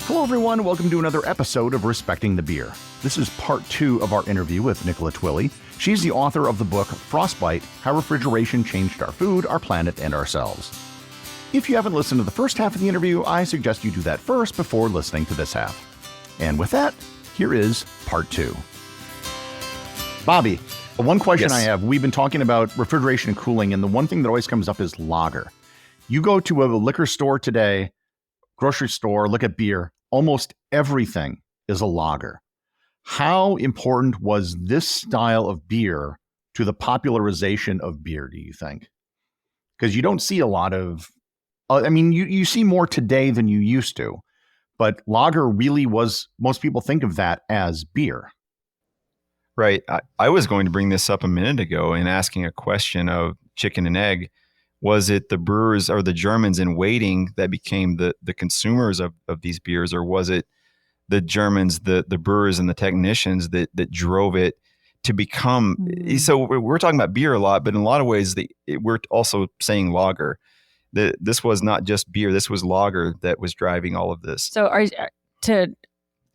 Hello, everyone. Welcome to another episode of Respecting the Beer. This is part 2 of our interview with Nicola Twilley. She's the author of the book Frostbite, How Refrigeration Changed Our Food, Our Planet, and Ourselves. If you haven't listened to the first half of the interview, I suggest you do that first before listening to this half. And with that, here is part 2. Bobby, one question I have. We've been talking about refrigeration and cooling, and the one thing that always comes up is lager. You go to a liquor store today, grocery store, look at beer. Almost everything is a lager. How important was this style of beer to the popularization of beer, do you think? Because you don't see a lot of, you see more today than you used to, but lager really was, most people think of that as beer. Right. I was going to bring this up a minute ago in asking a question of chicken and egg. Was it the brewers or the Germans in waiting that became the consumers of these beers, or was it the Germans, the brewers and the technicians that drove it to become? So we're talking about beer a lot, but in a lot of ways, we're also saying lager. This was not just beer; this was lager that was driving all of this. So, to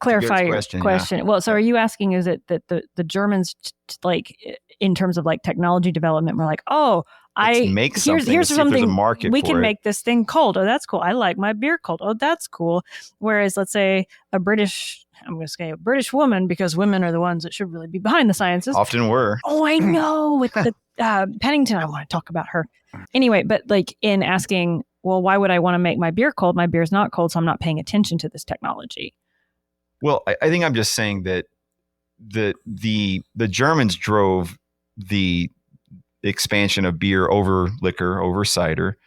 clarify your question, yeah. Well, so are you asking? Is it that the Germans, like in terms of like technology development, were like, oh, here's something, we can make this thing cold. Oh, that's cool. I like my beer cold. Oh, that's cool. Whereas let's say I'm going to say a British woman, because women are the ones that should really be behind the sciences. Often were. Oh, I know. With the Pennington, I want to talk about her. Anyway, but like in asking, well, why would I want to make my beer cold? My beer's not cold, so I'm not paying attention to this technology. Well, I think I'm just saying that the Germans drove the expansion of beer over liquor, over cider,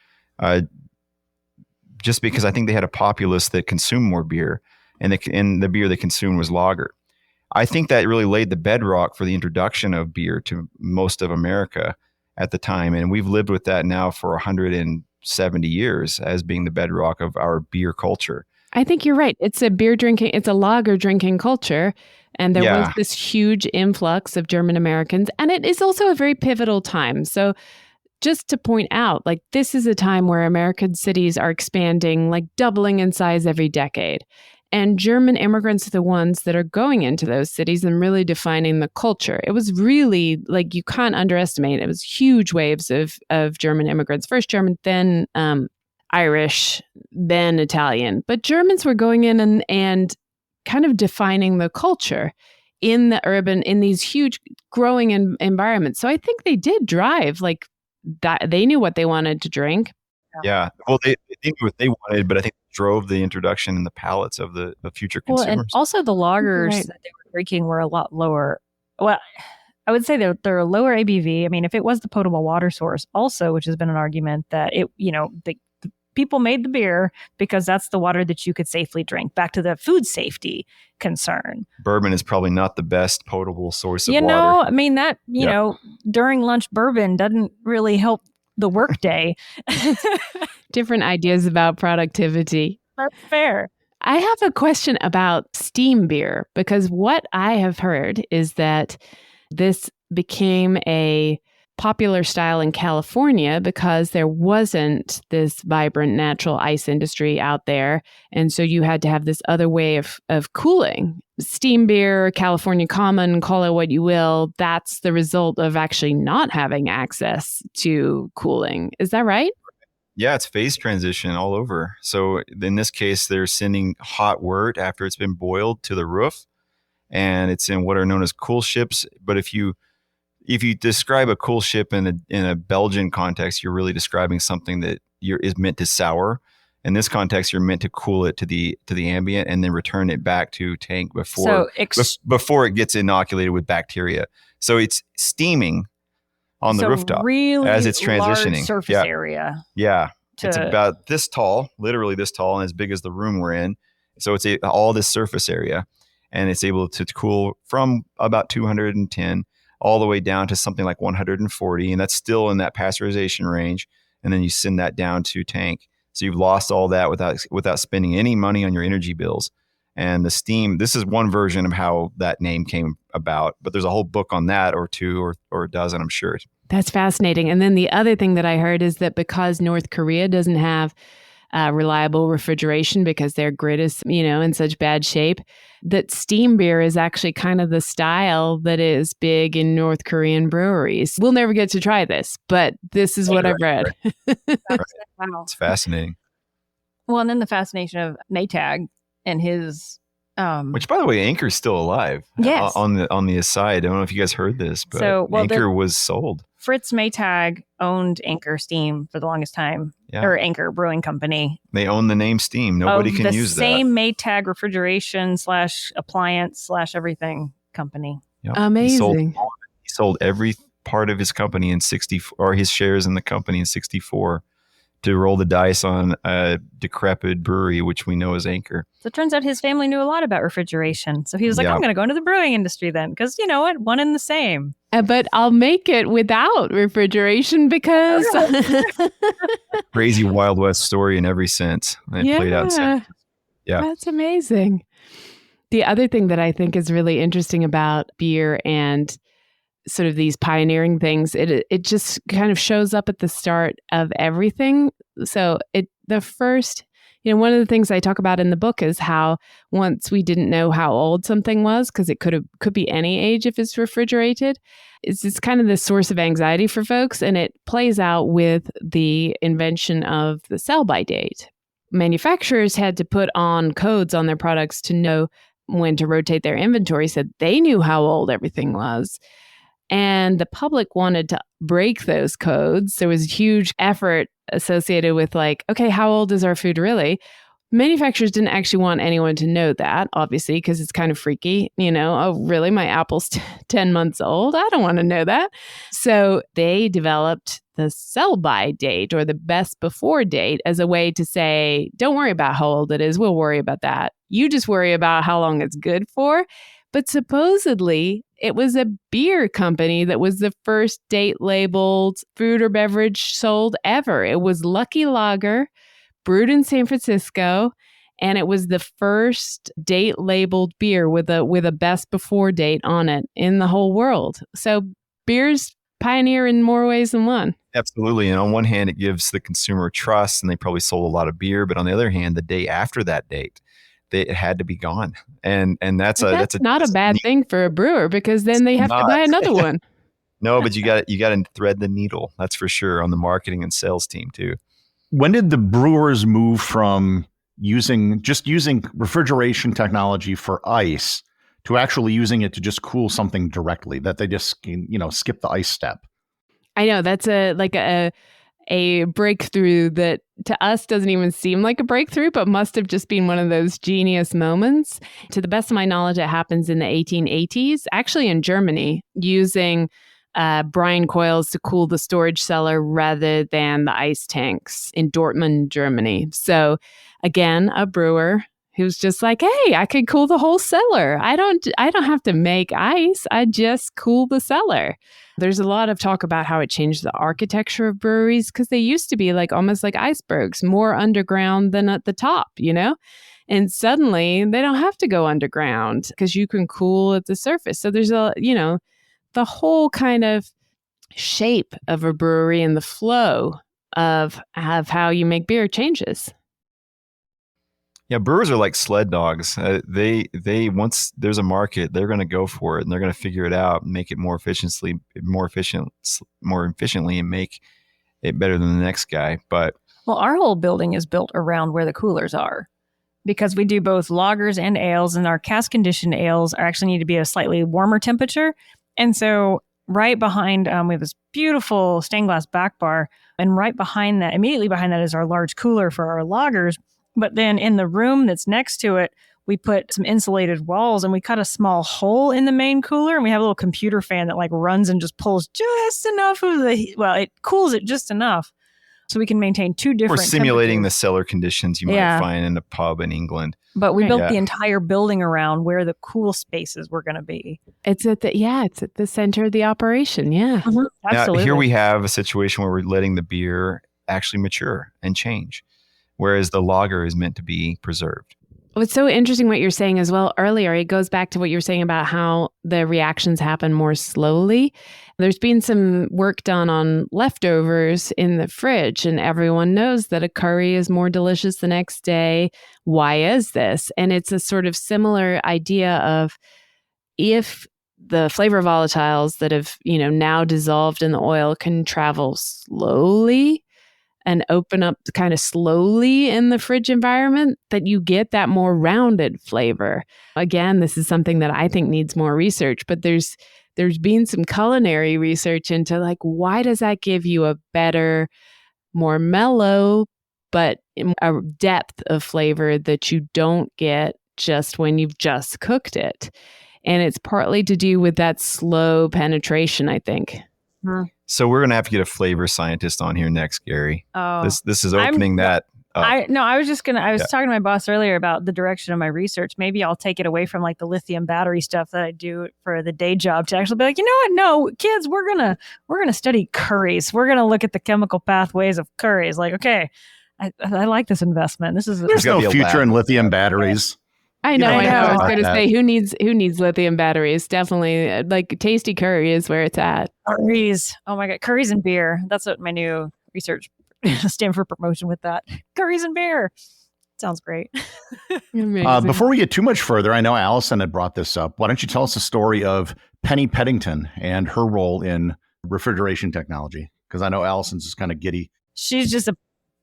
just because I think they had a populace that consumed more beer, and the beer they consumed was lager. I think that really laid the bedrock for the introduction of beer to most of America at the time, and we've lived with that now for 170 years as being the bedrock of our beer culture. I think you're right. It's a lager drinking culture. And there was this huge influx of German Americans. And it is also a very pivotal time. So just to point out, like, this is a time where American cities are expanding, like doubling in size every decade. And German immigrants are the ones that are going into those cities and really defining the culture. It was really, like, you can't underestimate. It was huge waves of German immigrants. First German, then Irish, then Italian. But Germans were going in and kind of defining the culture in these huge growing environments. So I think they did drive like that. They knew what they wanted to drink. Yeah. Well, they knew what they wanted, but I think they drove the introduction and the palates of the future consumers. Well, and also the lagers that they were drinking were a lot lower. Well, I would say they're a lower ABV. I mean, if it was the potable water source also, which has been an argument that people made the beer because that's the water that you could safely drink. Back to the food safety concern. Bourbon is probably not the best potable source of water. I mean, during lunch bourbon doesn't really help the workday. Different ideas about productivity. That's fair. I have a question about steam beer, because what I have heard is that this became a popular style in California because there wasn't this vibrant natural ice industry out there. And so you had to have this other way of cooling. Steam beer, California Common, call it what you will, that's the result of actually not having access to cooling. Is that right? Yeah, it's phase transition all over. So in this case, they're sending hot wort after it's been boiled to the roof, and it's in what are known as cool ships. But if you describe a cool ship in a Belgian context, you're really describing something that is meant to sour. In this context, you're meant to cool it to the ambient and then return it back to tank before it gets inoculated with bacteria. So it's steaming on the rooftop really as it's transitioning. Large surface area. Yeah, it's about this tall, literally this tall, and as big as the room we're in. So it's all this surface area, and it's able to cool from about 210 all the way down to something like 140, and that's still in that pasteurization range. And then you send that down to tank. So you've lost all that without spending any money on your energy bills. And the steam, this is one version of how that name came about, but there's a whole book on that, or two or a dozen, I'm sure. That's fascinating. And then the other thing that I heard is that because North Korea doesn't have reliable refrigeration because their grid is, in such bad shape, that steam beer is actually kind of the style that is big in North Korean breweries. We'll never get to try this, but this is what I've read. Wow. It's fascinating. Well, and then the fascination of Maytag and his... which, by the way, Anchor's still alive. Yes. On the aside, I don't know if you guys heard this, but Anchor was sold. Fritz Maytag owned Anchor Steam for the longest time, or Anchor Brewing Company. They own the name Steam. Nobody can use that. The same Maytag refrigeration / appliance / everything company. Yep. Amazing. He sold every part of his company in 64, or his shares in the company in 64, to roll the dice on a decrepit brewery, which we know is Anchor. So it turns out his family knew a lot about refrigeration. So he was like, I'm going to go into the brewing industry then, because you know what? One and the same. But I'll make it without refrigeration because... Crazy Wild West story in every sense. And it played out in Yeah. That's amazing. The other thing that I think is really interesting about beer and sort of these pioneering things, it just kind of shows up at the start of everything. So the first, one of the things I talk about in the book is how once we didn't know how old something was, because it could be any age if it's refrigerated. It's kind of this source of anxiety for folks, and it plays out with the invention of the sell-by date. Manufacturers had to put on codes on their products to know when to rotate their inventory, so they knew how old everything was. And the public wanted to break those codes. There was a huge effort associated with okay, how old is our food really? Manufacturers didn't actually want anyone to know that, obviously, because it's kind of freaky. Oh, really? My apple's 10 months old? I don't want to know that. So they developed the sell-by date, or the best before date, as a way to say, don't worry about how old it is. We'll worry about that. You just worry about how long it's good for. But supposedly, it was a beer company that was the first date-labeled food or beverage sold ever. It was Lucky Lager, brewed in San Francisco, and it was the first date-labeled beer with a best before date on it in the whole world. So beer's pioneer in more ways than one. Absolutely. And on one hand, it gives the consumer trust, and they probably sold a lot of beer. But on the other hand, the day after that date, it had to be gone. And that's not a bad thing for a brewer, because then they have to buy another one. No, but you got to thread the needle. That's for sure, on the marketing and sales team too. When did the brewers move from using refrigeration technology for ice to actually using it to just cool something directly, that they just, skip the ice step? I know that's a breakthrough that to us doesn't even seem like a breakthrough, but must have just been one of those genius moments. To the best of my knowledge, it happens in the 1880s, actually in Germany, using brine coils to cool the storage cellar rather than the ice tanks in Dortmund, Germany. So again, a brewer who's just like, hey, I could cool the whole cellar. I don't have to make ice. I just cool the cellar. There's a lot of talk about how it changed the architecture of breweries, because they used to be almost like icebergs, more underground than at the top, And suddenly they don't have to go underground because you can cool at the surface. So there's the whole kind of shape of a brewery and the flow of how you make beer changes. Yeah, brewers are like sled dogs. They once there's a market, they're going to go for it, and they're going to figure it out, and make it more efficiently, and make it better than the next guy. But our whole building is built around where the coolers are, because we do both lagers and ales, and our cask conditioned ales actually need to be a slightly warmer temperature. And so right behind, we have this beautiful stained glass back bar, and right behind that, immediately behind that, is our large cooler for our lagers. But then in the room that's next to it, we put some insulated walls, and we cut a small hole in the main cooler, and we have a little computer fan that runs and just pulls just enough of it cools it just enough so we can maintain two different We're simulating the cellar conditions you might find in a pub in England. But we built the entire building around where the cool spaces were going to be. It's at the center of the operation. Yeah. Mm-hmm. Absolutely. Now, here we have a situation where we're letting the beer actually mature and change, whereas the lager is meant to be preserved. What's so interesting what you're saying as well earlier, it goes back to what you were saying about how the reactions happen more slowly. There's been some work done on leftovers in the fridge, and everyone knows that a curry is more delicious the next day. Why is this? And it's a sort of similar idea of if the flavor volatiles that have, now dissolved in the oil can travel slowly and open up kind of slowly in the fridge environment, that you get that more rounded flavor. Again, this is something that I think needs more research, but there's been some culinary research into like, why does that give you a better, more mellow, but a depth of flavor that you don't get just when you've just cooked it? And it's partly to do with that slow penetration, I think. So we're going to have to get a flavor scientist on here next, Gary. Oh, this is opening that up. I was talking to my boss earlier about the direction of my research. Maybe I'll take it away from like the lithium battery stuff that I do for the day job to actually be like, you know what? No, kids, we're going to study curries. We're going to look at the chemical pathways of curries. Like, okay, I like this investment. There's no future in lithium batteries. I know. I was going to say, who needs lithium batteries? Definitely, like tasty curry is where it's at. Curries. Oh my God. Curries and beer. That's what my new research Stanford promotion with that. Curries and beer. Sounds great. Before we get too much further, I know Allison had brought this up. Why don't you tell us the story of Polly Pennington and her role in refrigeration technology? Because I know Allison's just kind of giddy. She's just a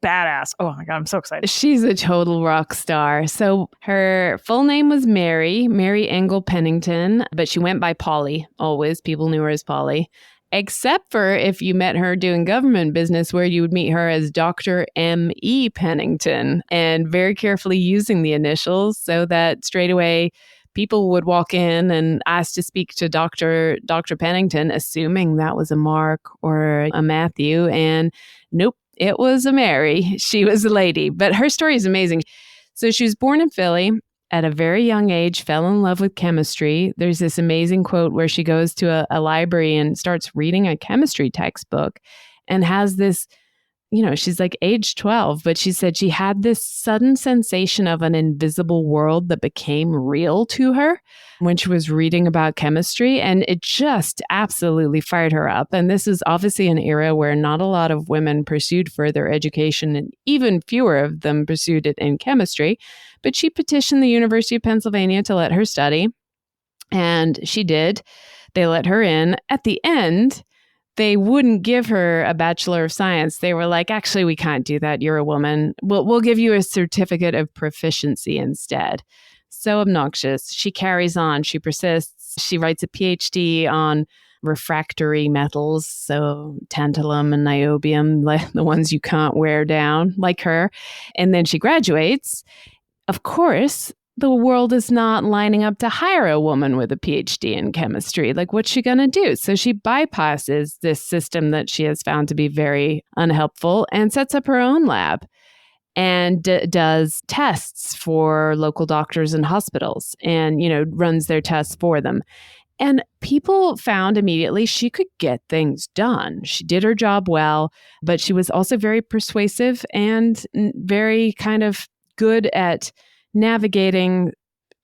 badass. Oh my God, I'm so excited. She's a total rock star. So her full name was Mary Engel Pennington, but she went by Polly always. People knew her as Polly, except for if you met her doing government business, where you would meet her as Dr. M.E. Pennington, and very carefully using the initials so that straight away people would walk in and ask to speak to Dr. Pennington, assuming that was a Mark or a Matthew, and nope. It was a Mary. She was a lady, but her story is amazing. So she was born in Philly at a very young age, fell in love with chemistry. There's this amazing quote where she goes to a library and starts reading a chemistry textbook and has this, she's like age 12, but she said she had this sudden sensation of an invisible world that became real to her when she was reading about chemistry, and it just absolutely fired her up. And this is obviously an era where not a lot of women pursued further education, and even fewer of them pursued it in chemistry. But she petitioned the University of Pennsylvania to let her study, and she did. They let her in. At the end, they wouldn't give her a Bachelor of Science. They were like, actually, we can't do that. You're a woman. We'll give you a certificate of proficiency instead. So obnoxious. She carries on. She persists. She writes a PhD on refractory metals, so tantalum and niobium, like the ones you can't wear down, like her. And then she graduates. Of course, the world is not lining up to hire a woman with a PhD in chemistry. Like, what's she going to do? So she bypasses this system that she has found to be very unhelpful and sets up her own lab and does tests for local doctors and hospitals and, runs their tests for them. And people found immediately she could get things done. She did her job well, but she was also very persuasive and very kind of good at navigating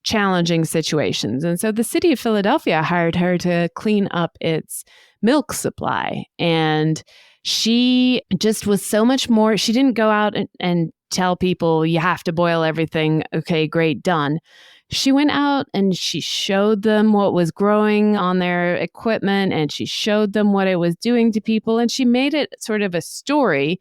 challenging situations. And so the city of Philadelphia hired her to clean up its milk supply. And she just was so much more. She didn't go out and tell people you have to boil everything. Okay, great, done. She went out and she showed them what was growing on their equipment, and she showed them what it was doing to people. And she made it sort of a story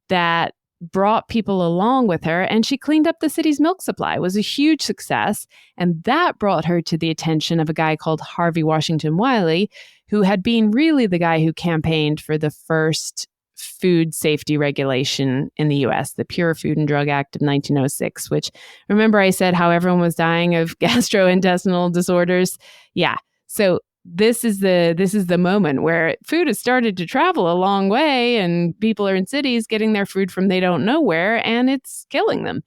that brought people along with her, and she cleaned up the city's milk supply. It was a huge success. And that brought her to the attention of a guy called Harvey Washington Wiley, who had been really the guy who campaigned for the first food safety regulation in the U.S., the Pure Food and Drug Act of 1906, which, remember I said how everyone was dying of gastrointestinal disorders? Yeah. So this is the moment where food has started to travel a long way, and people are in cities getting their food from they don't know where, and it's killing them.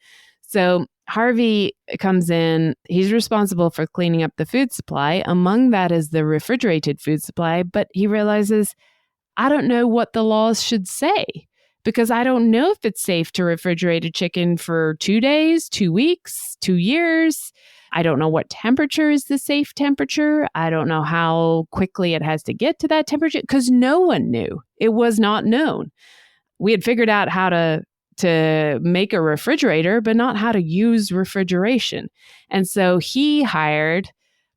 So Harvey comes in. He's responsible for cleaning up the food supply. Among that is the refrigerated food supply, but he realizes, I don't know what the laws should say, because I don't know if it's safe to refrigerate a chicken for 2 days, 2 weeks, 2 years. I don't know what temperature is the safe temperature. I don't know how quickly it has to get to that temperature because no one knew. It was not known. We had figured out how to make a refrigerator, but not how to use refrigeration. And so he hired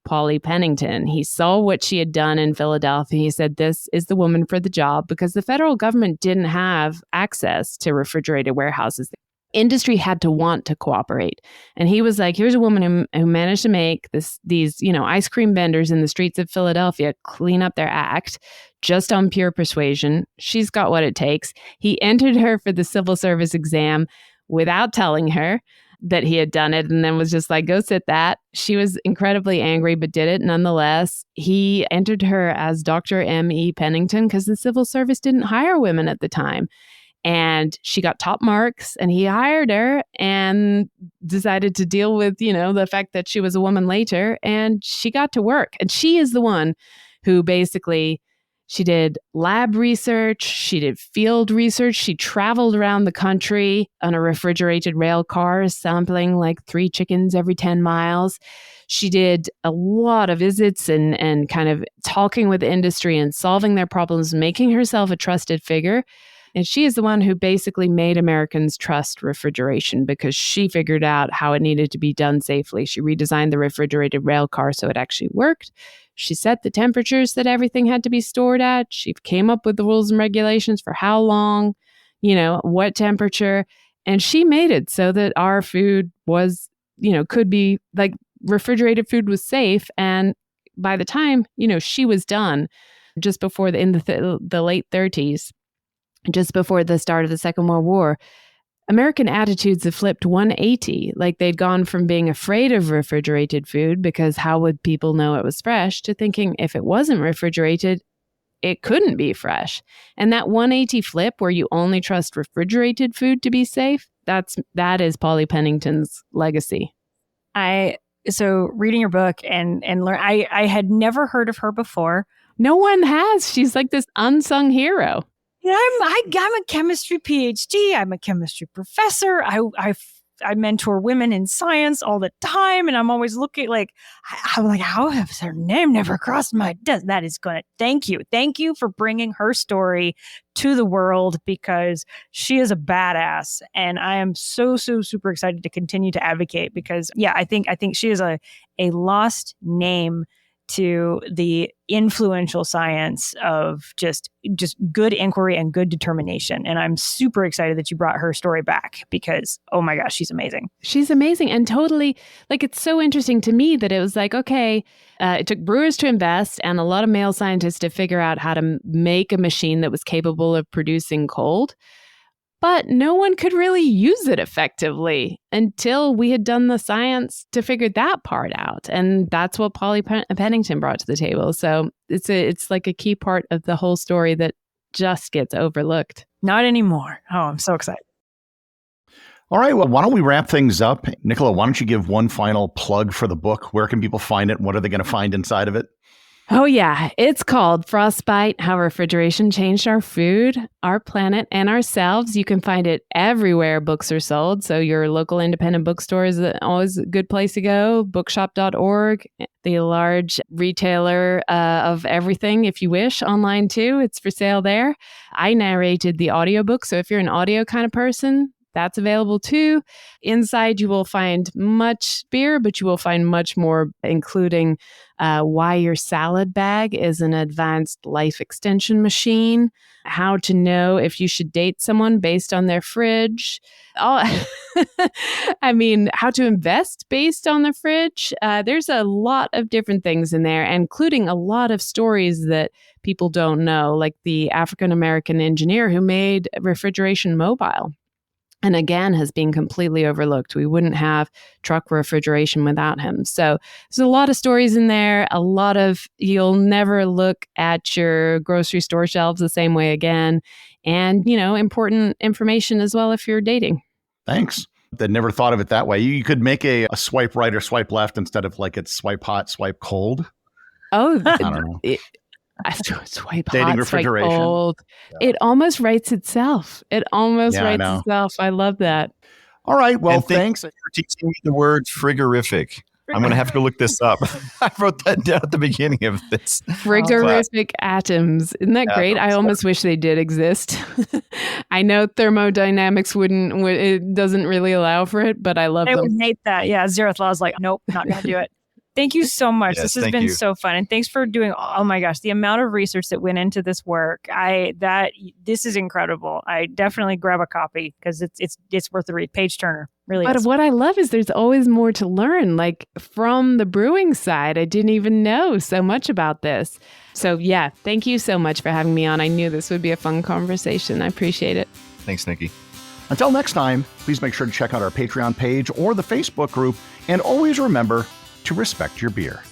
Polly Pennington. He saw what she had done in Philadelphia. He said, this is the woman for the job, because the federal government didn't have access to refrigerated warehouses. Industry had to want to cooperate. And he was like, here's a woman who managed to make these ice cream vendors in the streets of Philadelphia clean up their act just on pure persuasion. She's got what it takes. He entered her for the civil service exam without telling her that he had done it, and then was just like, go sit that. She was incredibly angry, but did it nonetheless. He entered her as Dr. M.E. Pennington because the civil service didn't hire women at the time. And she got top marks, and he hired her and decided to deal with, the fact that she was a woman later, and she got to work. And she is the one who basically, she did lab research, she did field research, she traveled around the country on a refrigerated rail car, sampling like 3 chickens every 10 miles. She did a lot of visits and kind of talking with the industry and solving their problems, making herself a trusted figure. And she is the one who basically made Americans trust refrigeration because she figured out how it needed to be done safely. She redesigned the refrigerated rail car so it actually worked. She set the temperatures that everything had to be stored at. She came up with the rules and regulations for how long, what temperature. And she made it so that our food was, could be like refrigerated food was safe. And by the time, she was done just before in the late 30s, just before the start of the Second World War, American attitudes have flipped 180. Like they'd gone from being afraid of refrigerated food because how would people know it was fresh, to thinking if it wasn't refrigerated, it couldn't be fresh. And that 180 flip where you only trust refrigerated food to be safe, that is Polly Pennington's legacy. So reading your book and learn, I had never heard of her before. No one has. She's like this unsung hero. Yeah, I'm a chemistry PhD. I'm a chemistry professor. I mentor women in science all the time, and I'm always looking I'm like, how has her name never crossed my desk? That is going to thank you for bringing her story to the world, because she is a badass, and I am so super excited to continue to advocate because I think she is a lost name to the influential science of just good inquiry and good determination. And I'm super excited that you brought her story back because, oh my gosh, she's amazing. She's amazing. And totally, it's so interesting to me that it was like, okay, it took brewers to invest and a lot of male scientists to figure out how to make a machine that was capable of producing cold. But no one could really use it effectively until we had done the science to figure that part out. And that's what Polly Pennington brought to the table. So it's like a key part of the whole story that just gets overlooked. Not anymore. Oh, I'm so excited. All right. Well, why don't we wrap things up? Nicola, why don't you give one final plug for the book? Where can people find it? What are they going to find inside of it? Oh, yeah. It's called Frostbite, How Refrigeration Changed Our Food, Our Planet, and Ourselves. You can find it everywhere books are sold. So your local independent bookstore is always a good place to go. Bookshop.org, the large retailer of everything, if you wish, online too. It's for sale there. I narrated the audiobook. So if you're an audio kind of person, that's available too. Inside, you will find much beer, but you will find much more, including why your salad bag is an advanced life extension machine, how to know if you should date someone based on their fridge. How to invest based on the fridge. There's a lot of different things in there, including a lot of stories that people don't know, like the African-American engineer who made refrigeration mobile. And again, has been completely overlooked. We wouldn't have truck refrigeration without him. So there's a lot of stories in there, you'll never look at your grocery store shelves the same way again. And, important information as well if you're dating. Thanks. I never thought of it that way. You could make a swipe right or swipe left instead of it's swipe hot, swipe cold. Oh, I don't know. Swipe dating hot, refrigeration. Swipe cold. Yeah. It almost writes itself. Writes itself. I love that. All right. Well, thanks for teaching me the word frigorific. I'm going to have to go look this up. I wrote that down at the beginning of this. Frigorific atoms. Isn't that great? I almost wish they did exist. I know thermodynamics it doesn't really allow for it, but I love them. They would hate that. Yeah. Zeroth Law is like, nope, not going to do it. Thank you so much. Yes, this has been so fun. And thanks for doing, oh my gosh, the amount of research that went into this work. This is incredible. I definitely grab a copy because it's worth the read. Page turner. Really. But what I love is there's always more to learn. Like from the brewing side, I didn't even know so much about this. So yeah, thank you so much for having me on. I knew this would be a fun conversation. I appreciate it. Thanks, Nikki. Until next time, please make sure to check out our Patreon page or the Facebook group. And always remember to respect your beer.